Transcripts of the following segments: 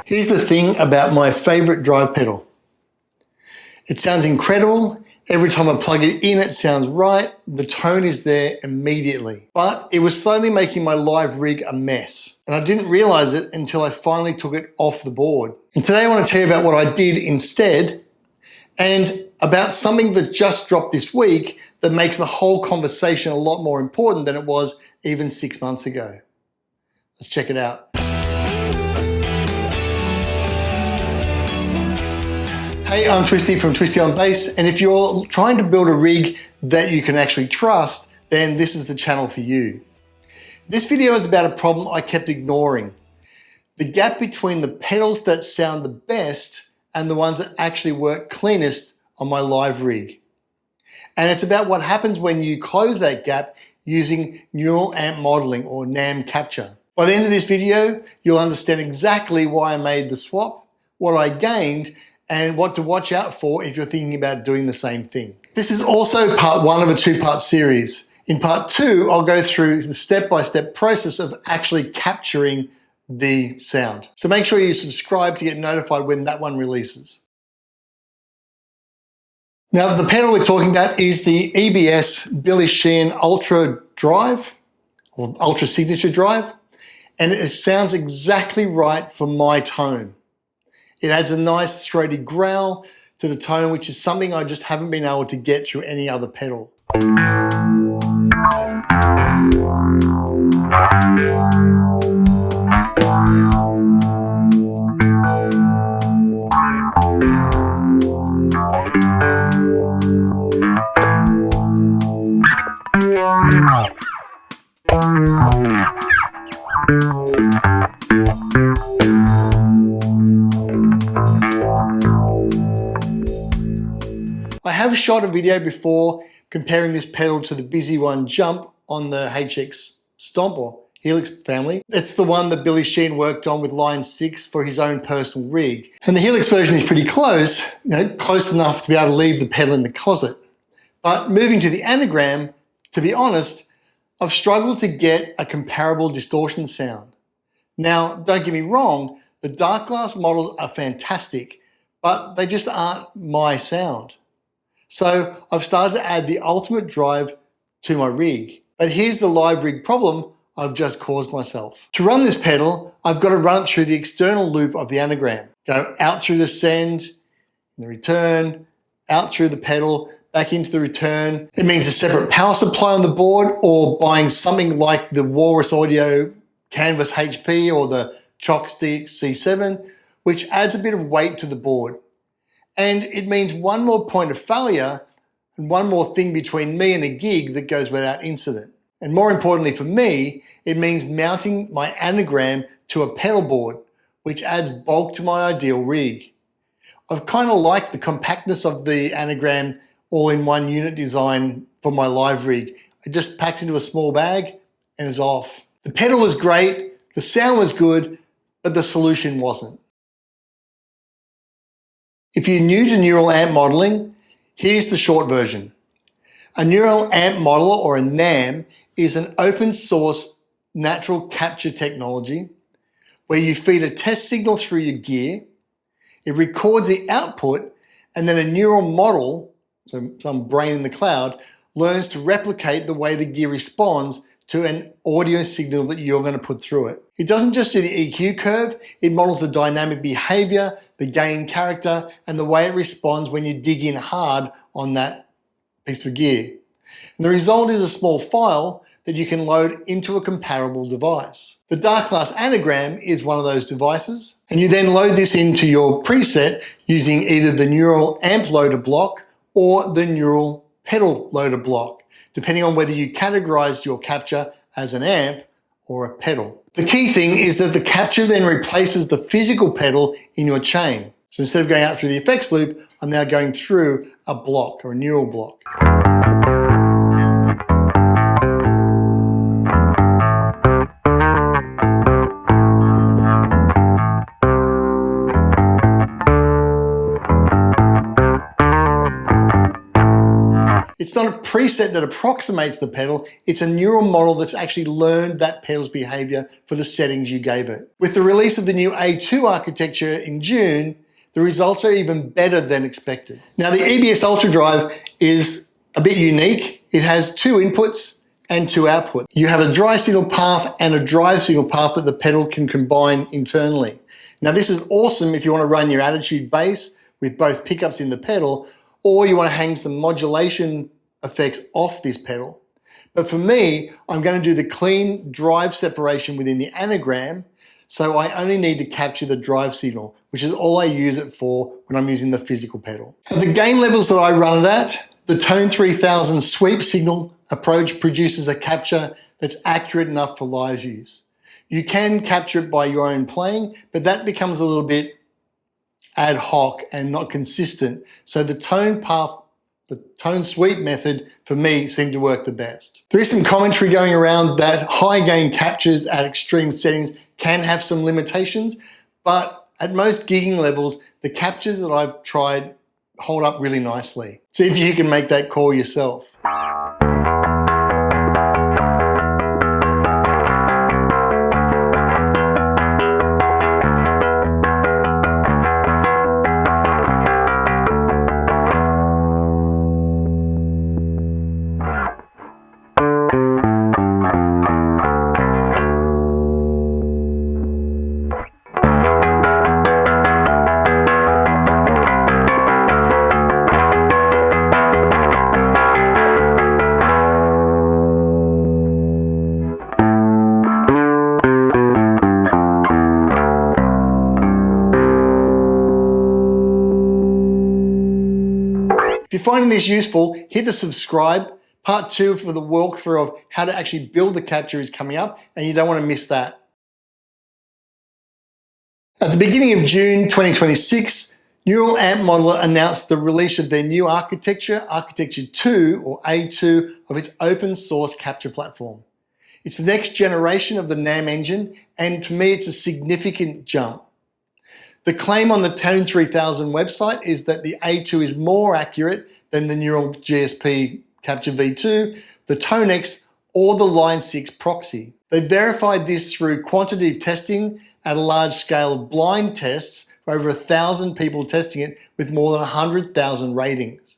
Here's the thing about my favorite drive pedal. It sounds incredible. Every time I plug it in, it sounds right. The tone is there immediately. But it was slowly making my live rig a mess. And I didn't realize it until I finally took it off the board. And today I want to tell you about what I did instead and about something that just dropped this week that makes the whole conversation a lot more important than it was even 6 months ago. Let's check it out. Hey, I'm Twisty from TwistieOnBass, and if you're trying to build a rig that you can actually trust, then this is the channel for you. This video is about a problem I kept ignoring. The gap between the pedals that sound the best and the ones that actually work cleanest on my live rig. And it's about what happens when you close that gap using neural amp modeling or NAM capture. By the end of this video, you'll understand exactly why I made the swap, what I gained, and what to watch out for if you're thinking about doing the same thing. This is also part one of a two-part series. In part two, I'll go through the step-by-step process of actually capturing the sound. So make sure you subscribe to get notified when that one releases. Now, the pedal we're talking about is the EBS Billy Sheehan Ultra Drive, or Ultra Signature Drive, and it sounds exactly right for my tone. It adds a nice throaty growl to the tone, which is something I just haven't been able to get through any other pedal. I have shot a video before comparing this pedal to the Busy One Jump on the HX Stomp or Helix family. It's the one that Billy Sheehan worked on with line 6 for his own personal rig. And the Helix version is pretty close, close enough to be able to leave the pedal in the closet. But moving to the Anagram, to be honest, I've struggled to get a comparable distortion sound. Now, don't get me wrong, the Darkglass models are fantastic, but they just aren't my sound. So I've started to add the ultimate drive to my rig. But here's the live rig problem I've just caused myself. To run this pedal, I've got to run it through the external loop of the Anagram. Go out through the send, and the return, out through the pedal, back into the return. It means a separate power supply on the board or buying something like the Walrus Audio Canvas HP or the Chockstick C7, which adds a bit of weight to the board. And it means one more point of failure and one more thing between me and a gig that goes without incident. And more importantly for me, it means mounting my Anagram to a pedal board, which adds bulk to my ideal rig. I've kind of liked the compactness of the Anagram all-in-one unit design for my live rig. It just packs into a small bag and is off. The pedal was great, the sound was good, but the solution wasn't. If you're new to neural amp modeling, here's the short version. A neural amp modeler, or a NAM, is an open source natural capture technology where you feed a test signal through your gear, it records the output, and then a neural model, so some brain in the cloud, learns to replicate the way the gear responds to an audio signal that you're going to put through it. It doesn't just do the EQ curve, it models the dynamic behavior, the gain character, and the way it responds when you dig in hard on that piece of gear. And the result is a small file that you can load into a comparable device. The Darkglass Anagram is one of those devices, and you then load this into your preset using either the neural amp loader block or the neural pedal loader block, depending on whether you categorized your capture as an amp or a pedal. The key thing is that the capture then replaces the physical pedal in your chain. So instead of going out through the effects loop, I'm now going through a block or a neural block. It's not a preset that approximates the pedal, it's a neural model that's actually learned that pedal's behavior for the settings you gave it. With the release of the new A2 architecture in June, the results are even better than expected. Now the EBS Ultra Drive is a bit unique. It has 2 inputs and 2 outputs. You have a dry signal path and a drive signal path that the pedal can combine internally. Now this is awesome if you want to run your Attitude bass with both pickups in the pedal, or you want to hang some modulation effects off this pedal. But for me, I'm going to do the clean drive separation within the Anagram, so I only need to capture the drive signal, which is all I use it for when I'm using the physical pedal. At the gain levels that I run it at, the Tone 3000 sweep signal approach produces a capture that's accurate enough for live use. You can capture it by your own playing, but that becomes a little bit ad hoc and not consistent. So the tone path, the tone sweep method for me seemed to work the best. There is some commentary going around that high gain captures at extreme settings can have some limitations, but at most gigging levels, the captures that I've tried hold up really nicely. See if you can make that call yourself. If you're finding this useful, hit the subscribe. Part 2 for the walkthrough of how to actually build the capture is coming up, and you don't want to miss that. At the beginning of June 2026, Neural Amp Modeler announced the release of their new architecture, Architecture 2 or A2 of its open source capture platform. It's the next generation of the NAMM engine, and to me it's a significant jump. The claim on the Tone 3000 website is that the A2 is more accurate than the Neural GSP Capture V2, the ToneX, or the Line 6 proxy. They verified this through quantitative testing at a large scale of blind tests for over 1,000 people testing it with more than 100,000 ratings.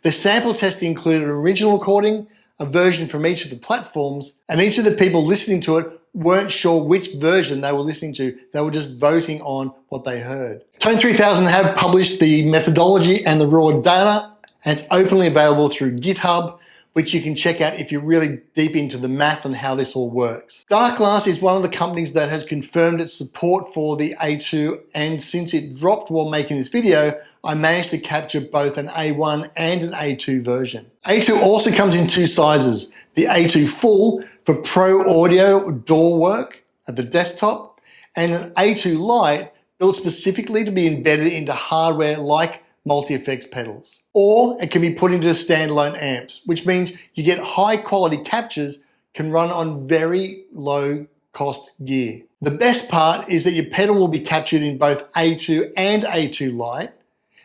The sample testing included an original recording, a version from each of the platforms, and each of the people listening to it weren't sure which version they were listening to. They were just voting on what they heard. Tone 3000 have published the methodology and the raw data, and it's openly available through GitHub, which you can check out if you're really deep into the math and how this all works. Darkglass is one of the companies that has confirmed its support for the A2, and since it dropped while making this video, I managed to capture both an A1 and an A2 version. A2 also comes in 2 sizes, the A2 Full for pro audio DAW work at the desktop, and an A2 Lite built specifically to be embedded into hardware like multi-effects pedals. Or it can be put into standalone amps, which means you get high quality captures, can run on very low cost gear. The best part is that your pedal will be captured in both A2 and A2 Lite,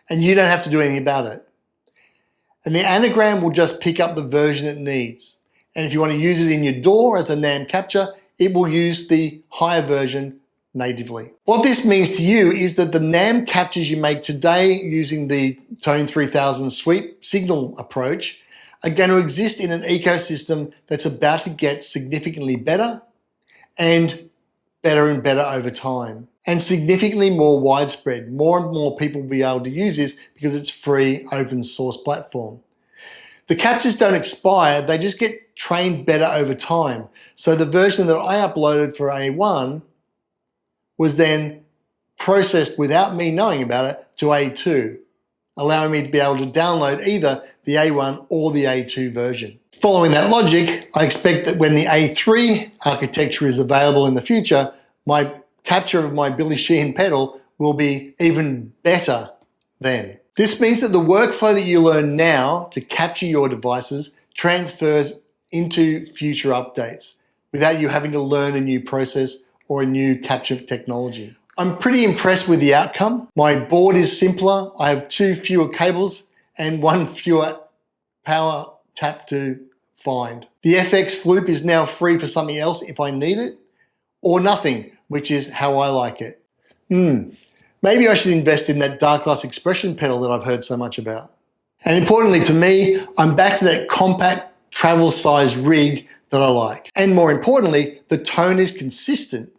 and you don't have to do anything about it. And the Anagram will just pick up the version it needs. And if you want to use it in your DAW as a NAMM capture, it will use the higher version natively. What this means to you is that the NAMM captures you make today using the Tone 3000 sweep signal approach are going to exist in an ecosystem that's about to get significantly better and better over time, and significantly more widespread. More and more people will be able to use this because it's free open source platform. The captures don't expire, they just get trained better over time. So the version that I uploaded for A1 was then processed without me knowing about it to A2, allowing me to be able to download either the A1 or the A2 version. Following that logic, I expect that when the A3 architecture is available in the future, my capture of my Billy Sheehan pedal will be even better then. This means that the workflow that you learn now to capture your devices transfers into future updates without you having to learn a new process or a new capture technology. I'm pretty impressed with the outcome. My board is simpler. I have 2 fewer cables and 1 fewer power tap to find. The FX Floop is now free for something else if I need it, or nothing, which is how I like it. Maybe I should invest in that Darkglass expression pedal that I've heard so much about. And importantly to me, I'm back to that compact travel size rig that I like. And more importantly, the tone is consistent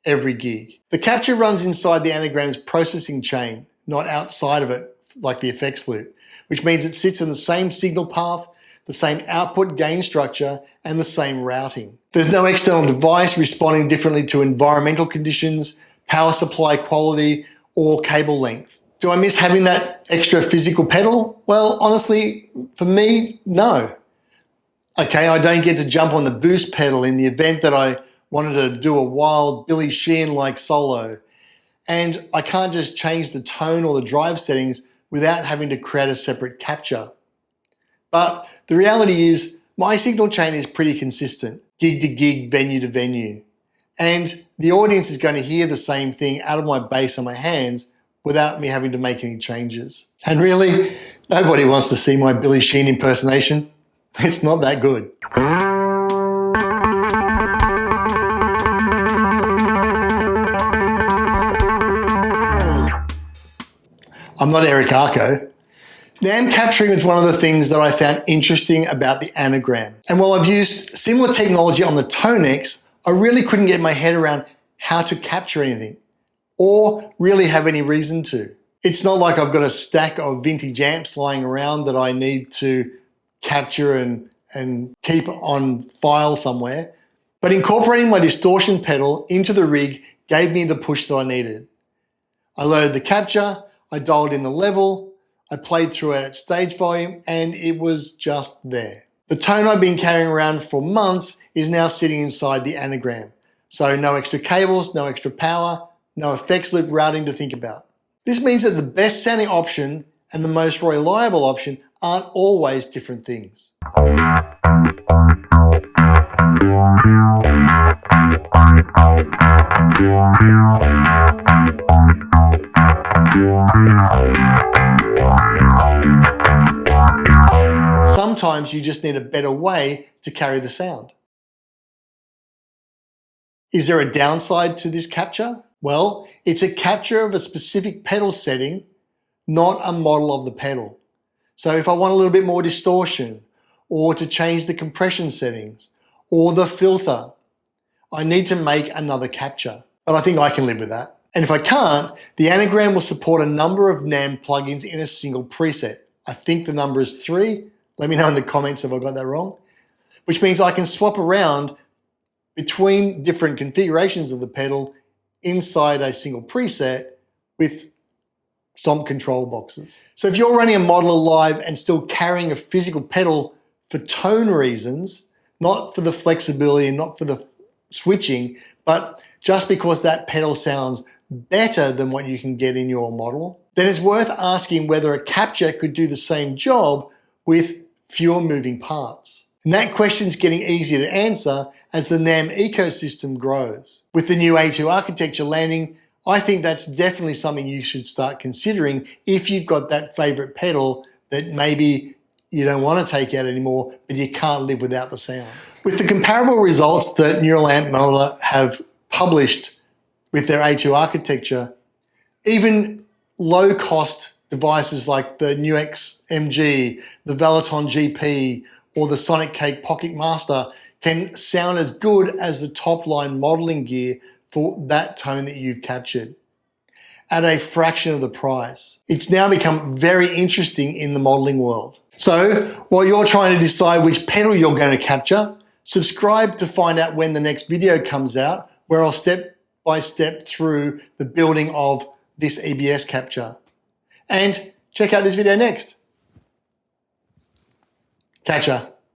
every gig. The capture runs inside the Anagram's processing chain, not outside of it like the FX Loop, which means it sits in the same signal path, the same output gain structure, and the same routing. There's no external device responding differently to environmental conditions, power supply quality, or cable length. Do I miss having that extra physical pedal? Well, honestly, for me, no. Okay, I don't get to jump on the boost pedal in the event that I wanted to do a wild Billy Sheehan-like solo. And I can't just change the tone or the drive settings without having to create a separate capture. But the reality is my signal chain is pretty consistent, gig to gig, venue to venue. And the audience is going to hear the same thing out of my bass and my hands without me having to make any changes. And really, nobody wants to see my Billy Sheehan impersonation. It's not that good. I'm not Eric Arco. NAMM capturing is one of the things that I found interesting about the Anagram. And while I've used similar technology on the Tonex, I really couldn't get my head around how to capture anything, or really have any reason to. It's not like I've got a stack of vintage amps lying around that I need to capture and keep on file somewhere. But incorporating my distortion pedal into the rig gave me the push that I needed. I loaded the capture, I dialed in the level, I played through it at stage volume, and it was just there. The tone I've been carrying around for months is now sitting inside the Anagram. So no extra cables, no extra power, no effects loop routing to think about. This means that the best sounding option and the most reliable option aren't always different things. Sometimes you just need a better way to carry the sound. Is there a downside to this capture? Well, it's a capture of a specific pedal setting, not a model of the pedal. So if I want a little bit more distortion, or to change the compression settings, or the filter, I need to make another capture. But I think I can live with that. And if I can't, the Anagram will support a number of NAMM plugins in a single preset. I think the number is 3. Let me know in the comments if I got that wrong. Which means I can swap around between different configurations of the pedal inside a single preset with stomp control boxes. So if you're running a modeler live and still carrying a physical pedal for tone reasons, not for the flexibility and not for the switching, but just because that pedal sounds better than what you can get in your model, then it's worth asking whether a capture could do the same job with fewer moving parts. And that question's getting easier to answer as the NAMM ecosystem grows. With the new A2 architecture landing, I think that's definitely something you should start considering if you've got that favorite pedal that maybe you don't want to take out anymore, but you can't live without the sound. With the comparable results that Neural Amp Modeler have published with their A2 architecture, even low-cost devices like the Nuix MG, the Valaton GP, or the Sonic Cake Pocket Master can sound as good as the top-line modeling gear for that tone that you've captured at a fraction of the price. It's now become very interesting in the modeling world. So while you're trying to decide which pedal you're going to capture, subscribe to find out when the next video comes out, where I'll step by step through the building of this EBS capture. And check out this video next. Catch ya.